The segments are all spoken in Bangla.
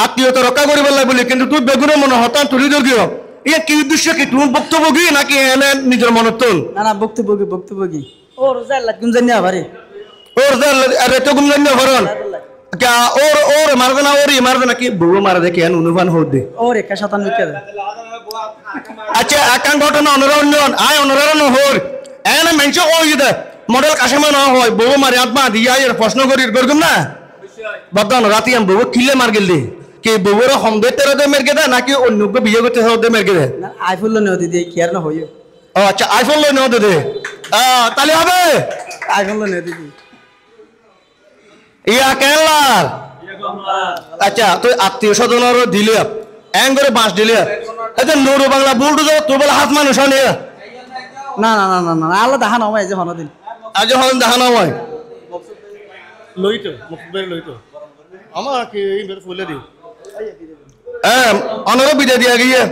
আত্মীয়তা রক্ষা করিব বলি কিন্তু তুই বেগুনের মনে হতান তুলি দিও ইয়ে কি উদ্দেশ্য কি তুমি বক্তব্য কি নাকি এনে নিজের মনত তুল না না বক্তব্য কি ওর জাল্লা গুম জানি আবারে ওর জাল্লা আরে তো গুম জানি হরন क्या और मार देना और ये मार देना कि बुआ मार दे क्या उन्होंने हो दे और एक शतान में क्या अच्छा आकांग घटना अनुराउंडन आय अनुराउंड होर एना मेंशन ओ ये मॉडल काशे में ना हो बुआ मारे आत्मा दिया ये प्रश्न करी करगम ना बदन राती हम बुआ किले मार गेल दे कि बुआ रो हम दे तेरे दे मेर के दा ना कि अन्नु को बिये करते हो दे मेर के दे आईफोन लो ने दे केयर ना होयो ओ अच्छा आईफोन लो ने दे ताले হবে आईफोन लो ने दे ইয়া কেলার আচ্ছা তুই আত্মীয় স্বজনের দিলে এং করে বাঁশ দিলে এটা নুরু বাংলা বুলটু যাও তুই বলে হাত মানুষ নিয়ে না না না না না আল্লাহ দেখা নাও যে হনদিন আজ হন দেখা নাও লইতো মুখবের লইতো আমার কি এই বের ফুলে দি অনর বিদে দিয়া গিয়ে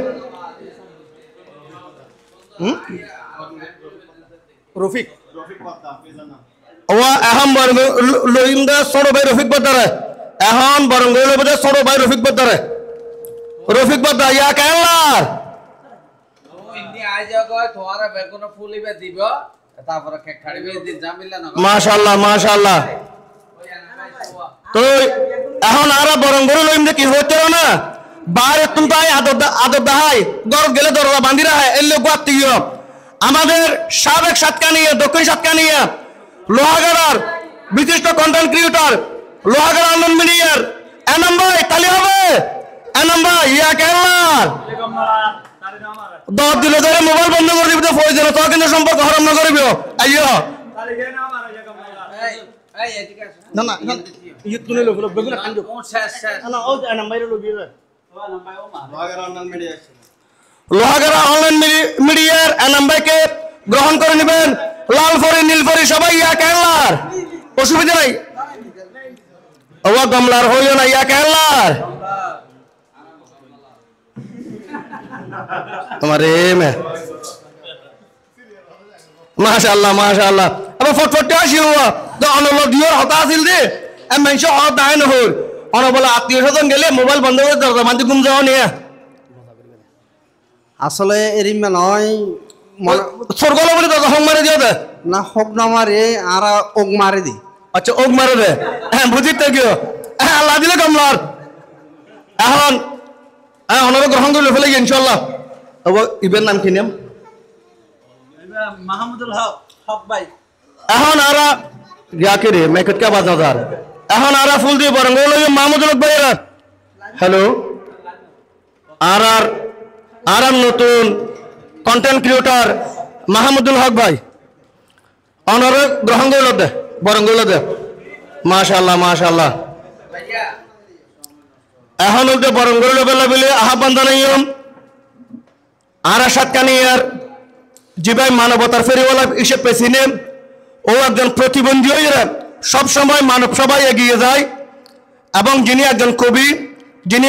রফিক বাদা পেজানা ওয়া আহম বরং লইন্দা সরো ভাই রফিক বদারে এখন বরং লইলে বদে সরো ভাই রফিক বদারে রফিক বদা ইয়া কেলার ও ইন্দি আই জায়গা তোরা বেগুন ফুলিবে দিব তারপর কেক খাড়িবে দিন জামিলা না মাশাআল্লাহ তো এখন আরা বরং গরু লইন্দে কি হতে না বারে তুমি তাই আদব দাহাই গর গেলে দরজা বাঁধি রাখে এলে গোয়াতিও আমাদের সাবেক সাতকানিয়া দক্ষিণ সাতকানিয়া লোহাগাড়ার বিশিষ্ট কন্টেন্ট ক্রিয়েটর লোহাগাড়া আনন্দ মিডিয়ার এনাম ভাই তালি হবে এনাম ভাই ইয়া কেলার দশ দিলে ধরে মোবাইল বন্ধ করে দিবি তো ফয়জেন তো কিন্তু সম্পর্ক হারাম না করিব আইয়ো না না ইয়ে তুলে লো বেগুনা কান্দো না ও এনাম ভাই লো দিয়ে লোহাগাড়া অনলাইন মিডিয়ার এনাম ভাইকে গ্রহণ করে নেবেন লাল ফরি নীল ফরি সবাই ইয়া কেলার অসুবিধা নাই ওয়া গামলার হইও না ইয়া কেলার তোমারে মে মাশাআল্লাহ আবার ফটফটে আসিও তো অনল দিওর হতা আছিল দে এম মেনশ হত দাই ন হল অন বলে আত্মীয় স্বজন গেলে মোবাইল বন্ধ করে দরজা বাঁধি ঘুম যাও নিয়া আসলে এরিমা নয় সরগলো বলে দরজা হং মারে দিও দে না হক না মারে আর ওক মারে দি আচ্ছা ওক মারে দে হ্যাঁ বুঝিতে গিয়ে হ্যাঁ আল্লাহ দিলে কামলার এখন হ্যাঁ অনর গ্রহণ করে ফেলে ইনশাআল্লাহ ইবের নাম কি নাম মাহমুদুল হক ভাই এখন আরা ইয়াকে রে মেকট কা বাজাদার এখন আরা ফুল দিয়ে বরং ওই মাহমুদুল হক ভাই হ্যালো আর নতুন কন্টেন্ট ক্রিয়েটর মাহমুদুল হক ভাই অনর গ্রহণ করে দে বরং করে দে মাশাআল্লাহ এখন ওতে বরং করে বলে আহ্বান জানাইম আর সাতকানিয়ার জি ভাই মানবতার ফেরিওয়ালা হিসেবে পেছিনে ও একজন প্রতিবন্ধী হয়ে সব সময় মানব সবাই এগিয়ে যায় এবং যিনি একজন কবি যিনি